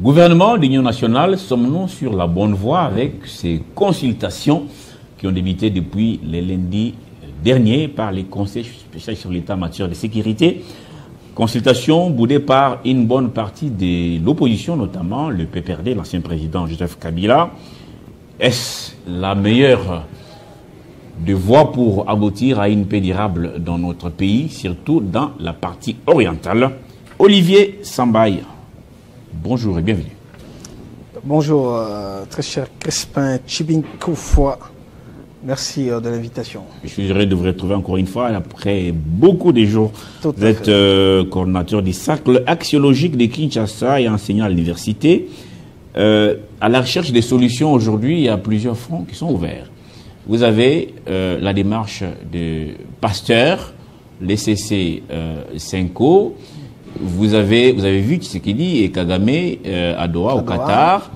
Gouvernement d'Union nationale, sommes-nous sur la bonne voie avec ces consultations qui ont débuté depuis le lundi dernier par les conseils spéciaux sur l'État en matière de sécurité? Consultation boudée par une bonne partie de l'opposition, notamment le PPRD, l'ancien président Joseph Kabila. Est-ce la meilleure de voie pour aboutir à une paix durable dans notre pays, surtout dans la partie orientale? Olivier Sambaye, bonjour et bienvenue. Bonjour, très cher Crispin Tchibinkoufwa. Merci de l'invitation. Je suis heureux de vous retrouver encore une fois après beaucoup de jours. Vous êtes coordinateur du cercle axiologique de Kinshasa et enseignant à l'université. À la recherche des solutions aujourd'hui, il y a plusieurs fronts qui sont ouverts. Vous avez la démarche de Pasteur, l'ECC Senko. Vous avez vu Tshisekedi et Kagame à Doha, au Qatar.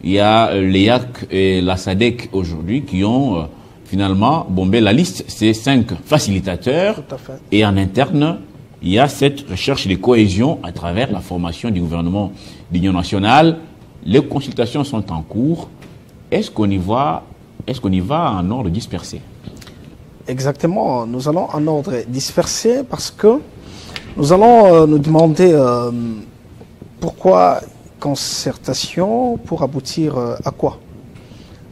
Il y a l'EAC et la SADC aujourd'hui qui ont finalement bombé la liste. C'est 5 facilitateurs. Tout à fait. Et en interne, il y a cette recherche de cohésion à travers la formation du gouvernement d'Union nationale. Les consultations sont en cours. Est-ce qu'on y va en ordre dispersé? Exactement. Nous allons en ordre dispersé parce que nous allons nous demander pourquoi concertation pour aboutir à quoi?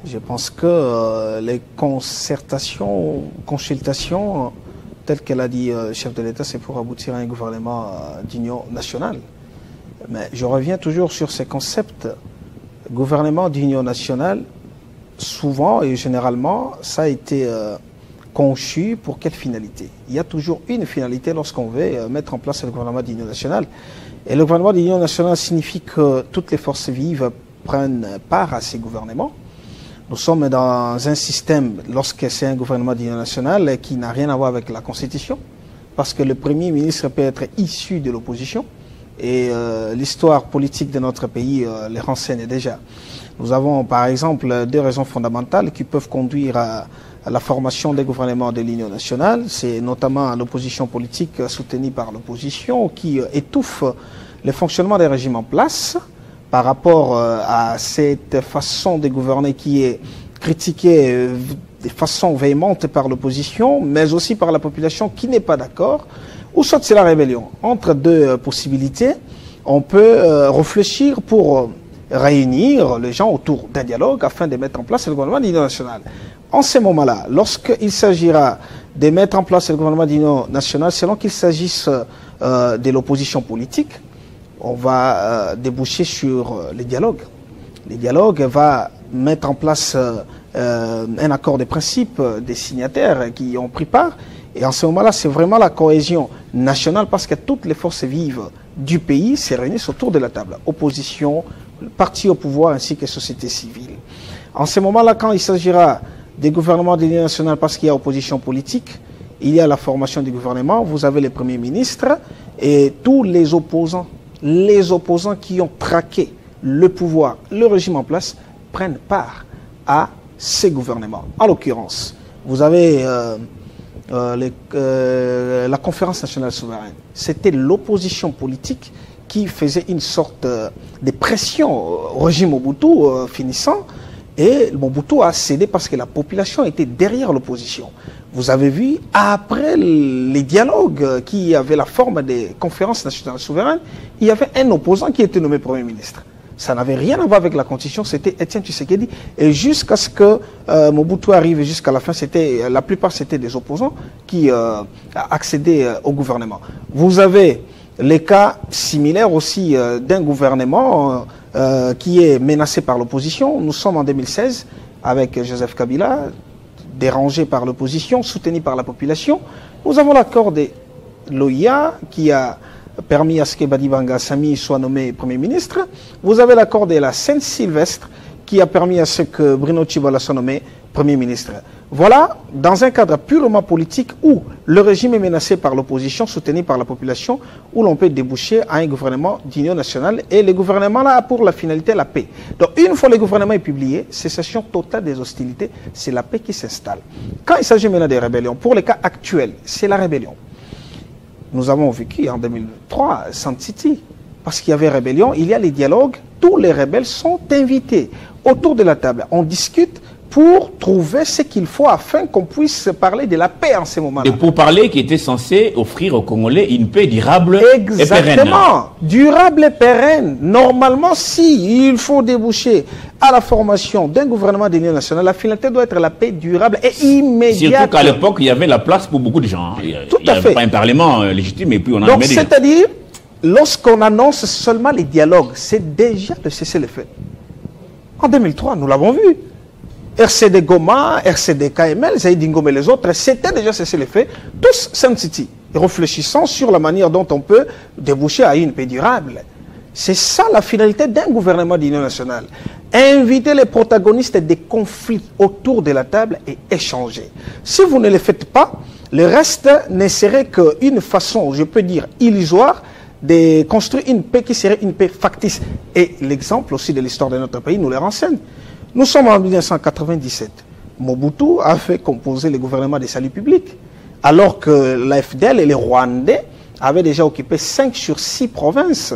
Je pense que les consultations, telles qu'elle a dit le chef de l'État, c'est pour aboutir à un gouvernement d'union nationale. Mais je reviens toujours sur ces concepts. Gouvernement d'union nationale, souvent et généralement, ça a été conçu pour quelle finalité? Il y a toujours une finalité lorsqu'on veut mettre en place le gouvernement d'union nationale. Et le gouvernement d'union nationale signifie que toutes les forces vives prennent part à ces gouvernements. Nous sommes dans un système, lorsque c'est un gouvernement d'union nationale, qui n'a rien à voir avec la Constitution, parce que le Premier ministre peut être issu de l'opposition. Et l'histoire politique de notre pays les renseigne déjà. Nous avons par exemple 2 raisons fondamentales qui peuvent conduire à la formation des gouvernements de l'Union nationale. C'est notamment l'opposition politique soutenue par l'opposition qui étouffe le fonctionnement des régimes en place par rapport à cette façon de gouverner qui est critiquée de façon véhémente par l'opposition, mais aussi par la population qui n'est pas d'accord. Ou soit c'est la rébellion. Entre 2 possibilités, on peut réfléchir pour réunir les gens autour d'un dialogue afin de mettre en place le gouvernement d'union nationale. En ce moment-là, lorsqu'il s'agira de mettre en place le gouvernement d'union nationale, selon qu'il s'agisse de l'opposition politique, on va déboucher sur les dialogues. Les dialogues vont mettre en place un accord de principe des signataires qui ont pris part. Et en ce moment-là, c'est vraiment la cohésion nationale parce que toutes les forces vives du pays se réunissent autour de la table. Opposition, parti au pouvoir ainsi que société civile. En ce moment-là, quand il s'agira des gouvernements de l'Union nationale parce qu'il y a opposition politique, il y a la formation du gouvernement, vous avez les premiers ministres et tous les opposants qui ont traqué le pouvoir, le régime en place, prennent part à ces gouvernements. En l'occurrence, vous avez la conférence nationale souveraine. C'était l'opposition politique qui faisait une sorte de pression au régime Mobutu finissant. Et Mobutu a cédé parce que la population était derrière l'opposition. Vous avez vu, après les dialogues qui avaient la forme des conférences nationales souveraines, il y avait un opposant qui était nommé Premier ministre. Ça n'avait rien à voir avec la Constitution, c'était Étienne Tshisekedi. Et jusqu'à ce que Mobutu arrive jusqu'à la fin, la plupart c'était des opposants qui accédaient au gouvernement. Vous avez les cas similaires aussi d'un gouvernement qui est menacé par l'opposition. Nous sommes en 2016 avec Joseph Kabila, dérangé par l'opposition, soutenu par la population. Nous avons l'accord de l'OIA qui a permis à ce que Badibanga Sami soit nommé Premier ministre. Vous avez l'accord de la Saint-Sylvestre qui a permis à ce que Bruno Tshibala soit nommé Premier ministre. Voilà, dans un cadre purement politique où le régime est menacé par l'opposition, soutenu par la population, où l'on peut déboucher à un gouvernement d'union nationale. Et le gouvernement là a pour la finalité la paix. Donc une fois le gouvernement est publié, cessation totale des hostilités, c'est la paix qui s'installe. Quand il s'agit maintenant des rébellions, pour les cas actuels, c'est la rébellion. Nous avons vécu en 2003 Sand City, parce qu'il y avait rébellion, il y a les dialogues tous les rebelles sont invités autour de la table. On discute pour trouver ce qu'il faut afin qu'on puisse parler de la paix en ces moments-là. Et pour parler qui était censé offrir aux Congolais une paix durable et pérenne. Exactement, durable et pérenne. Normalement, si il faut déboucher à la formation d'un gouvernement d'union nationale, la finalité doit être la paix durable et immédiate. Surtout qu'à l'époque, il y avait la place pour beaucoup de gens. Tout à fait. Il n'y avait pas un parlement légitime et puis on en Donc, met des gens. c'est-à-dire, lorsqu'on annonce seulement les dialogues, c'est déjà de cesser le feu. En 2003, nous l'avons vu. RCD Goma, RCD KML, Zaïd Ngom et les autres, c'était déjà cessé les faits, tous Saint-Titi, réfléchissant sur la manière dont on peut déboucher à une paix durable. C'est ça la finalité d'un gouvernement d'union nationale. Inviter les protagonistes des conflits autour de la table et échanger. Si vous ne le faites pas, le reste ne serait qu'une façon, je peux dire, illusoire de construire une paix qui serait une paix factice. Et l'exemple aussi de l'histoire de notre pays nous le renseigne. Nous sommes en 1997. Mobutu a fait composer le gouvernement des saluts publics, alors que l'AFDL et les Rwandais avaient déjà occupé 5 sur 6 provinces.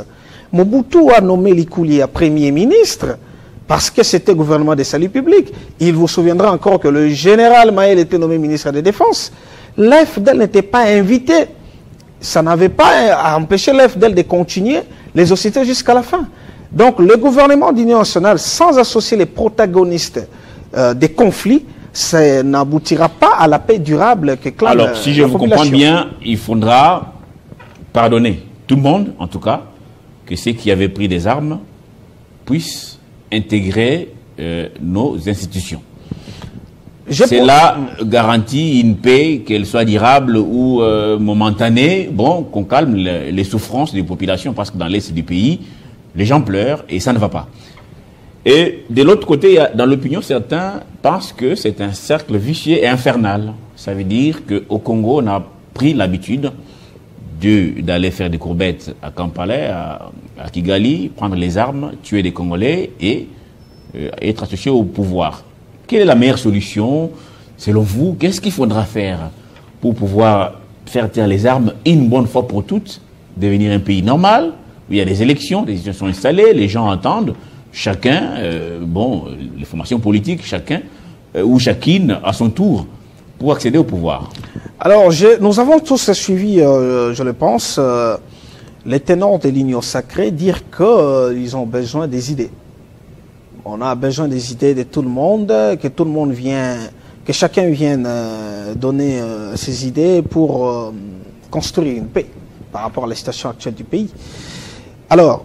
Mobutu a nommé Likoulia Premier ministre parce que c'était le gouvernement des saluts publics. Il vous souviendra encore que le général Maël était nommé ministre de la Défense. L'AFDL n'était pas invité. Ça n'avait pas empêché l'AFDL de continuer les hostilités jusqu'à la fin. Donc, le gouvernement d'union nationale, sans associer les protagonistes des conflits, ça n'aboutira pas à la paix durable que clame Alors, si je vous comprends bien, il faudra pardonner tout le monde, en tout cas, que ceux qui avaient pris des armes puissent intégrer nos institutions. Cela garantit une paix, qu'elle soit durable ou momentanée, bon, qu'on calme les souffrances des populations, parce que dans l'est du pays, les gens pleurent et ça ne va pas. Et de l'autre côté, dans l'opinion, certains pensent que c'est un cercle vicieux et infernal. Ça veut dire qu'au Congo, on a pris l'habitude d'aller faire des courbettes à Kampala, à Kigali, prendre les armes, tuer des Congolais et être associé au pouvoir. Quelle est la meilleure solution, selon vous? Qu'est-ce qu'il faudra faire pour pouvoir faire taire les armes une bonne fois pour toutes, devenir un pays normal, où il y a des élections sont installées, les gens entendent, chacun, les formations politiques, chacun ou chacune à son tour pour accéder au pouvoir? Alors, nous avons tous suivi, je le pense, les ténors de l'Union sacrée dire qu'ils ont besoin des idées. On a besoin des idées de tout le monde, que chacun vienne donner ses idées pour construire une paix par rapport à la situation actuelle du pays. Alors,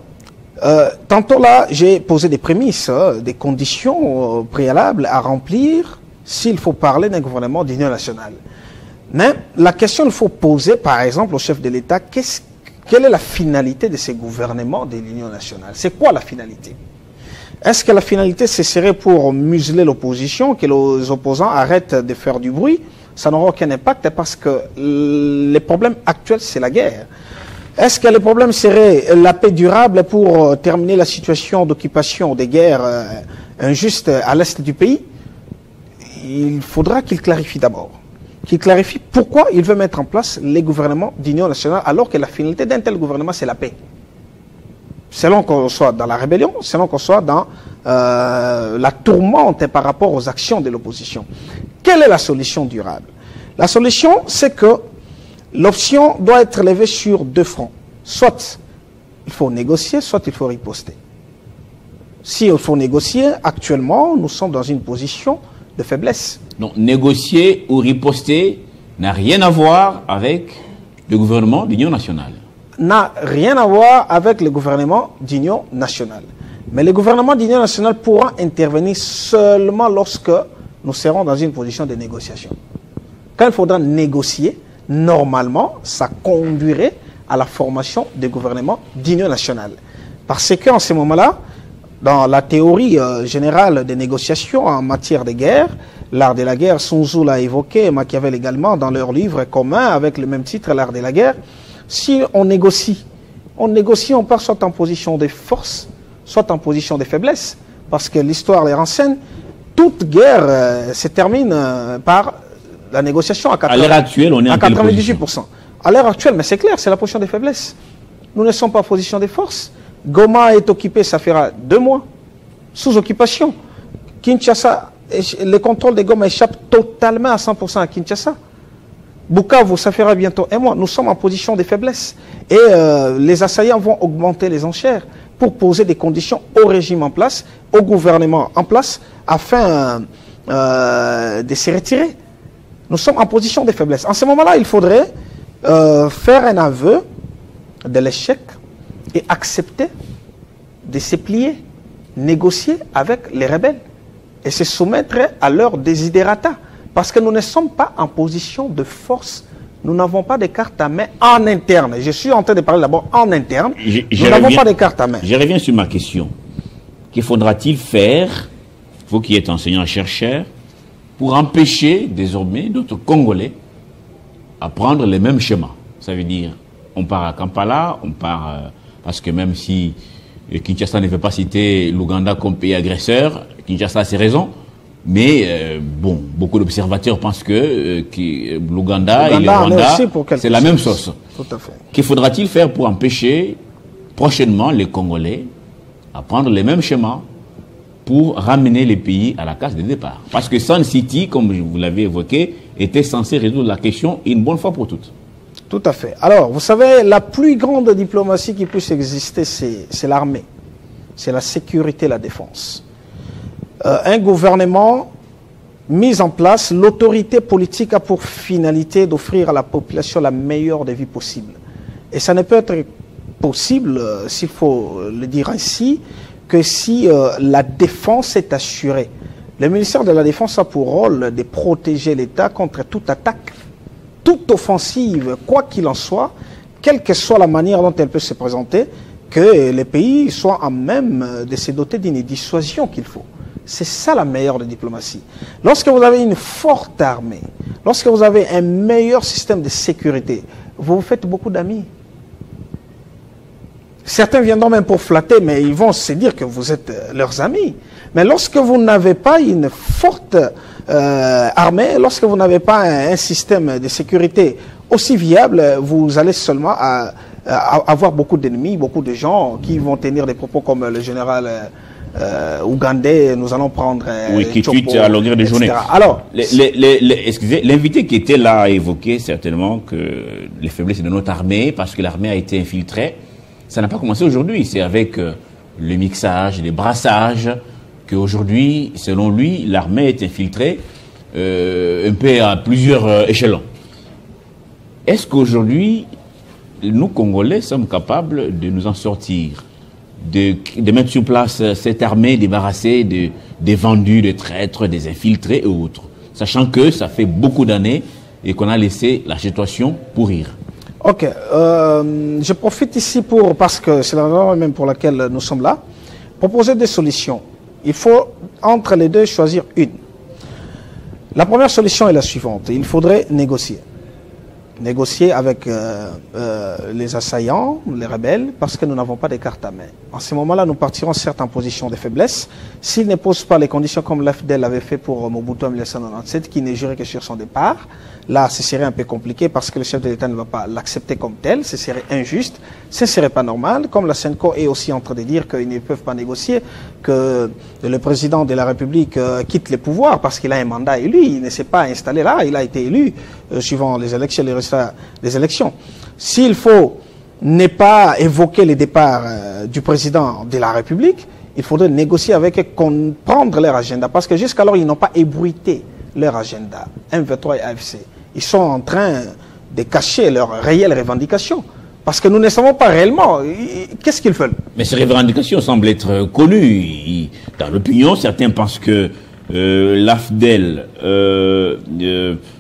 tantôt là, j'ai posé des prémices, des conditions préalables à remplir s'il faut parler d'un gouvernement d'union nationale. Mais la question qu'il faut poser, par exemple, au chef de l'État, quelle est la finalité de ces gouvernements de l'union nationale? C'est quoi la finalité? Est-ce que la finalité, ce serait pour museler l'opposition, que les opposants arrêtent de faire du bruit? Ça n'aura aucun impact parce que le problème actuel, c'est la guerre. Est-ce que le problème serait la paix durable pour terminer la situation d'occupation des guerres injustes à l'est du pays? Il faudra qu'il clarifie d'abord. Qu'il clarifie pourquoi il veut mettre en place les gouvernements d'union nationale alors que la finalité d'un tel gouvernement, c'est la paix. Selon qu'on soit dans la rébellion, selon qu'on soit dans la tourmente par rapport aux actions de l'opposition. Quelle est la solution durable? La solution, c'est que l'option doit être levée sur 2 fronts. Soit il faut négocier, soit il faut riposter. Si il faut négocier, actuellement, nous sommes dans une position de faiblesse. Donc, négocier ou riposter n'a rien à voir avec le gouvernement d'union nationale. N'a rien à voir avec le gouvernement d'union nationale. Mais le gouvernement d'union nationale pourra intervenir seulement lorsque nous serons dans une position de négociation. Quand il faudra négocier, normalement, ça conduirait à la formation des gouvernements d'union nationale. Parce qu'en ce moment-là, dans la théorie générale des négociations en matière de guerre, l'art de la guerre, Sun Tzu l'a évoqué, Machiavel également, dans leur livre commun avec le même titre, l'art de la guerre. Si on négocie, on part soit en position de force, soit en position de faiblesse. Parce que l'histoire les renseigne, toute guerre se termine par la négociation à 98%. À l'heure actuelle, on est en quelle position? À l'heure actuelle, mais c'est clair, c'est la position de faiblesse. Nous ne sommes pas en position de force. Goma est occupé, ça fera 2 mois, sous occupation. Kinshasa, le contrôle de Goma échappe totalement à 100% à Kinshasa. Bukavu, ça fera bientôt 1 mois. Nous sommes en position de faiblesse. Et les assaillants vont augmenter les enchères pour poser des conditions au régime en place, au gouvernement en place, afin de se retirer. Nous sommes en position de faiblesse. En ce moment-là, il faudrait faire un aveu de l'échec et accepter de se plier, négocier avec les rebelles et se soumettre à leurs desiderata. Parce que nous ne sommes pas en position de force. Nous n'avons pas de carte à main en interne. Je suis en train de parler d'abord en interne. Nous n'avons pas de carte à main. Je reviens sur ma question. Que faudra-t-il faire, vous qui êtes enseignant-chercheur, pour empêcher désormais d'autres Congolais à prendre les mêmes schémas? Ça veut dire, on part à Kampala, on part... parce que même si Kinshasa ne veut pas citer l'Ouganda comme pays agresseur, Kinshasa a ses raisons. Mais bon, beaucoup d'observateurs pensent que l'Ouganda et le Rwanda, c'est la même sauce. Tout à fait. Que faudra-t-il faire pour empêcher prochainement les Congolais à prendre les mêmes schémas pour ramener les pays à la case de départ? Parce que Sun City, comme vous l'avez évoqué, était censé résoudre la question une bonne fois pour toutes. Tout à fait. Alors, vous savez, la plus grande diplomatie qui puisse exister, c'est l'armée. C'est la sécurité, la défense. Un gouvernement mis en place, l'autorité politique a pour finalité d'offrir à la population la meilleure des vies possibles. Et ça ne peut être possible, s'il faut le dire ainsi, que si la défense est assurée. Le ministère de la Défense a pour rôle de protéger l'État contre toute attaque, toute offensive, quoi qu'il en soit, quelle que soit la manière dont elle peut se présenter, que les pays soient en même de se doter d'une dissuasion qu'il faut. C'est ça la meilleure des diplomaties. Lorsque vous avez une forte armée, lorsque vous avez un meilleur système de sécurité, vous vous faites beaucoup d'amis. Certains viendront même pour flatter, mais ils vont se dire que vous êtes leurs amis. Mais lorsque vous n'avez pas une forte armée, lorsque vous n'avez pas un système de sécurité aussi viable, vous allez seulement avoir beaucoup d'ennemis, beaucoup de gens qui vont tenir des propos comme le général ougandais, nous allons prendre oui, qui tweet à longueur de journée. Alors, excusez, l'invité qui était là a évoqué certainement que les faiblesses de notre armée, parce que l'armée a été infiltrée. Ça n'a pas commencé aujourd'hui, c'est avec le mixage, les brassages, qu'aujourd'hui, selon lui, l'armée est infiltrée un peu à plusieurs échelons. Est-ce qu'aujourd'hui, nous, Congolais, sommes capables de nous en sortir, de mettre sur place cette armée débarrassée des vendus, des traîtres, des infiltrés et autres, sachant que ça fait beaucoup d'années et qu'on a laissé la situation pourrir? Ok, je profite ici parce que c'est la raison même pour laquelle nous sommes là, proposer des solutions. Il faut, entre les deux, choisir une. La première solution est la suivante. Il faudrait négocier. Négocier avec les assaillants, les rebelles, parce que nous n'avons pas de carte à main. En ce moment-là, nous partirons certes en position de faiblesse. S'ils ne posent pas les conditions comme l'AFDEL avait fait pour Mobutu en 1997, qui ne jurait que sur son départ, là, ce serait un peu compliqué parce que le chef de l'État ne va pas l'accepter comme tel. Ce serait injuste. Ce ne serait pas normal. Comme la SENCO est aussi en train de dire qu'ils ne peuvent pas négocier, que le président de la République quitte le pouvoir parce qu'il a un mandat élu. Il ne s'est pas installé là. Il a été élu suivant les élections, les résultats des élections. S'il faut ne pas évoquer le départ du président de la République, il faudrait négocier avec eux, comprendre leur agenda. Parce que jusqu'alors, ils n'ont pas ébruité leur agenda. M23 et AFC. Ils sont en train de cacher leurs réelles revendications. Parce que nous ne savons pas réellement qu'est-ce qu'ils veulent. Mais ces revendications semblent être connues. Dans l'opinion, certains pensent que l'AFDEL,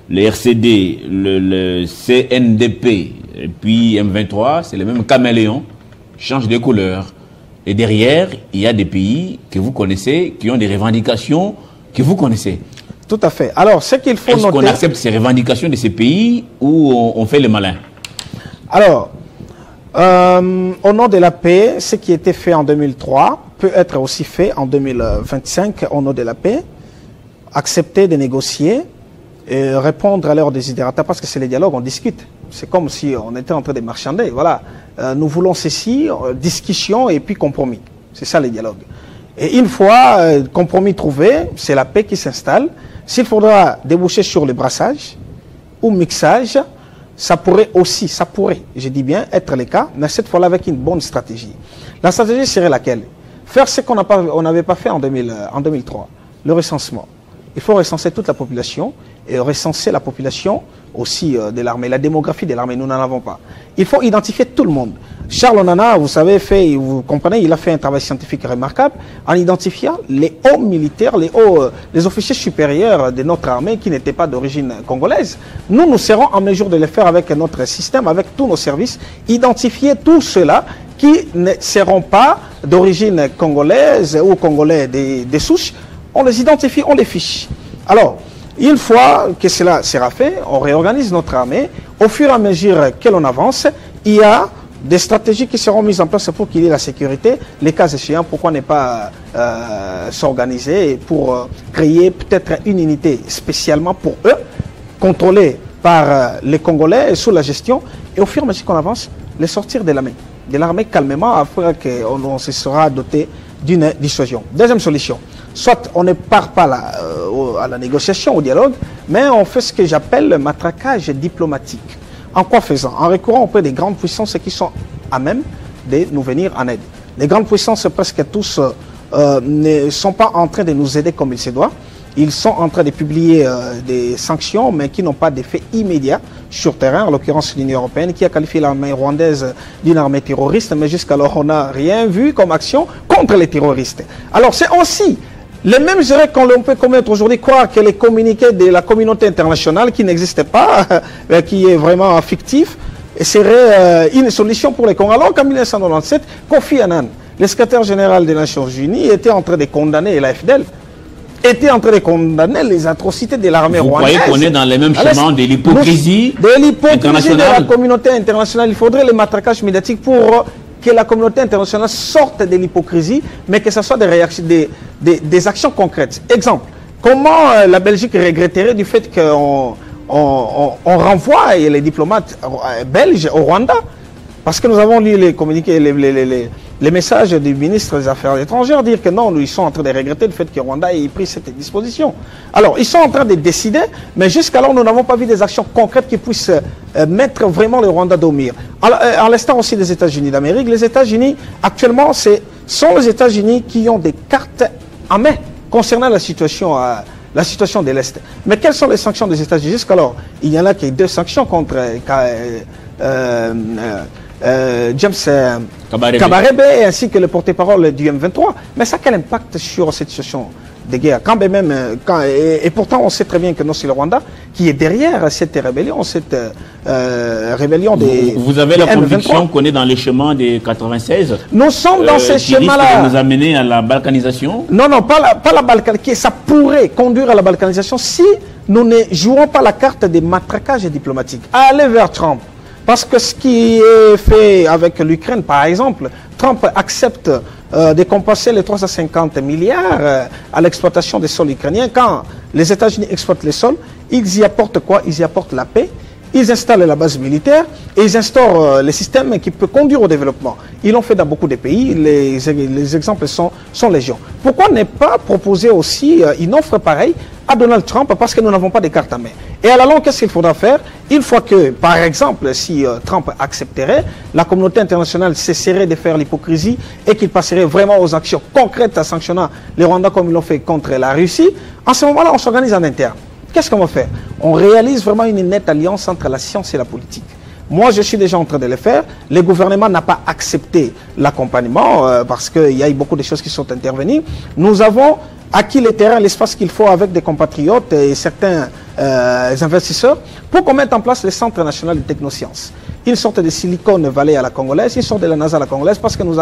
les RCD, le CNDP, et puis M23, c'est les mêmes caméléons, changent de couleur. Et derrière, il y a des pays que vous connaissez, qui ont des revendications que vous connaissez. Tout à fait. Alors, ce qu'il faut noter... Est-ce qu'on accepte ces revendications de ces pays ou on fait le malin? Alors, au nom de la paix, ce qui était fait en 2003 peut être aussi fait en 2025 au nom de la paix. Accepter de négocier et répondre à leurs desiderata, parce que c'est les dialogues, on discute. C'est comme si on était en train de marchander. Voilà, nous voulons ceci, discussion et puis compromis. C'est ça les dialogues. Et une fois compromis trouvé, c'est la paix qui s'installe. S'il faudra déboucher sur le brassage ou mixage, ça pourrait aussi, je dis bien, être le cas, mais cette fois-là avec une bonne stratégie. La stratégie serait laquelle? Faire ce qu'on n'avait pas fait en 2003, le recensement. Il faut recenser toute la population et recenser la population aussi de l'armée. La démographie de l'armée, nous n'en avons pas. Il faut identifier tout le monde. Charles Onana, vous savez, vous comprenez, il a fait un travail scientifique remarquable en identifiant les hauts militaires, les officiers supérieurs de notre armée qui n'étaient pas d'origine congolaise. Nous serons en mesure de le faire avec notre système, avec tous nos services, identifier tous ceux-là qui ne seront pas d'origine congolaise ou congolais des souches. On les identifie, on les fiche. Alors, une fois que cela sera fait, on réorganise notre armée. Au fur et à mesure que l'on avance, il y a des stratégies qui seront mises en place pour qu'il y ait la sécurité. Les cas échéants, pourquoi ne pas s'organiser pour créer peut-être une unité spécialement pour eux, contrôlée par les Congolais sous la gestion. Et au fur et à mesure qu'on avance, les sortir de l'armée calmement afin qu'on se sera doté d'une dissuasion. Deuxième solution, soit on ne part pas à la négociation, au dialogue, mais on fait ce que j'appelle le matraquage diplomatique. En quoi faisant? En recourant auprès des grandes puissances qui sont à même de nous venir en aide. Les grandes puissances, presque tous, ne sont pas en train de nous aider comme il se doit. Ils sont en train de publier des sanctions, mais qui n'ont pas d'effet immédiat sur terrain. En l'occurrence, l'Union européenne, qui a qualifié l'armée rwandaise d'une armée terroriste, mais jusqu'alors, on n'a rien vu comme action contre les terroristes. Alors, c'est aussi les mêmes erreurs qu'on peut commettre aujourd'hui, croire que les communiqués de la communauté internationale, qui n'existent pas, qui est vraiment fictif, serait une solution pour les Congolais. Alors qu'en 1997, Kofi Annan, le secrétaire général des Nations Unies, était en train de condamner la FDL, était en train de condamner les atrocités de l'armée rwandaise. Vous croyez qu'on est dans les mêmes chemins de l'hypocrisie de la communauté internationale. Il faudrait les matraquages médiatiques pour que la communauté internationale sorte de l'hypocrisie, mais que ce soit des actions concrètes. Exemple, comment la Belgique regretterait du fait qu'on renvoie les diplomates belges au Rwanda? Parce que nous avons lu les communiqués, les messages du ministre des Affaires étrangères dire que non, ils sont en train de regretter le fait que Rwanda ait pris cette disposition. Alors, ils sont en train de décider, mais jusqu'alors, nous n'avons pas vu des actions concrètes qui puissent mettre vraiment le Rwanda au mire. En l'instant aussi des États-Unis d'Amérique, les États-Unis, actuellement, sont les États-Unis qui ont des cartes en main concernant la situation de l'Est. Mais quelles sont les sanctions des États-Unis? Jusqu'alors, il y en a qui ont 2 sanctions contre James Kabarebe ainsi que le porte-parole du M23. Mais ça, quel impact sur cette situation de guerre? Et pourtant, on sait très bien que non, c'est le Rwanda qui est derrière cette rébellion, rébellion des Vous avez la conviction qu'on est dans les chemins des 96? Nous sommes dans ces chemins-là. Nous amener à la balkanisation? Non, pas la balkanisation. Ça pourrait conduire à la balkanisation si nous ne jouons pas la carte des matraquages diplomatiques. Aller vers Trump. Parce que ce qui est fait avec l'Ukraine, par exemple, Trump accepte de compenser les 350 milliards à l'exploitation des sols ukrainiens. Quand les États-Unis exploitent les sols, ils y apportent quoi? Ils y apportent la paix. Ils installent la base militaire et ils instaurent les systèmes qui peuvent conduire au développement. Ils l'ont fait dans beaucoup de pays. Les exemples sont légion. Pourquoi ne pas proposer aussi une offre pareille à Donald Trump, parce que nous n'avons pas de carte à main? Et à la longue, qu'est-ce qu'il faudra faire? Une fois que, par exemple, si Trump accepterait, la communauté internationale cesserait de faire l'hypocrisie et qu'il passerait vraiment aux actions concrètes en sanctionnant les Rwandais comme ils l'ont fait contre la Russie. En ce moment-là, on s'organise en interne. Qu'est-ce qu'on va faire? On réalise vraiment une nette alliance entre la science et la politique. Moi, je suis déjà en train de le faire. Le gouvernement n'a pas accepté l'accompagnement parce qu'il y a eu beaucoup de choses qui sont intervenues. Nous avons acquis le terrain, l'espace qu'il faut avec des compatriotes et certains investisseurs pour qu'on mette en place le Centre national de technosciences. Une sorte de Silicon Valley à la congolaise, une sorte de la NASA à la congolaise, parce que nous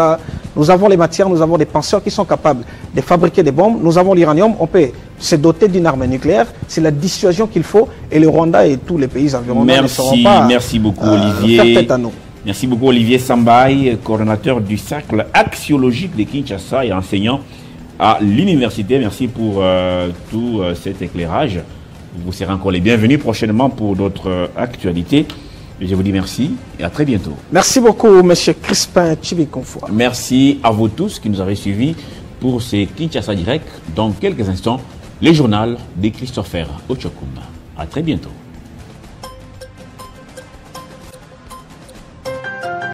avons les matières, nous avons des penseurs qui sont capables de fabriquer des bombes, nous avons l'uranium, on peut se doter d'une arme nucléaire. C'est la dissuasion qu'il faut et le Rwanda et tous les pays environnants ne seront pas merci beaucoup, Olivier. faire tête à nous. Merci beaucoup, Olivier Sambaï, coordonnateur du cercle axiologique de Kinshasa et enseignant à l'université. Merci pour tout cet éclairage. Vous serez encore les bienvenus prochainement pour d'autres actualités. Je vous dis merci et à très bientôt. Merci beaucoup, M. Crispin Chibikonfoa. Merci à vous tous qui nous avez suivis pour ces Kinshasa Direct. Dans quelques instants, les journaux de Christopher Ochokum. À très bientôt.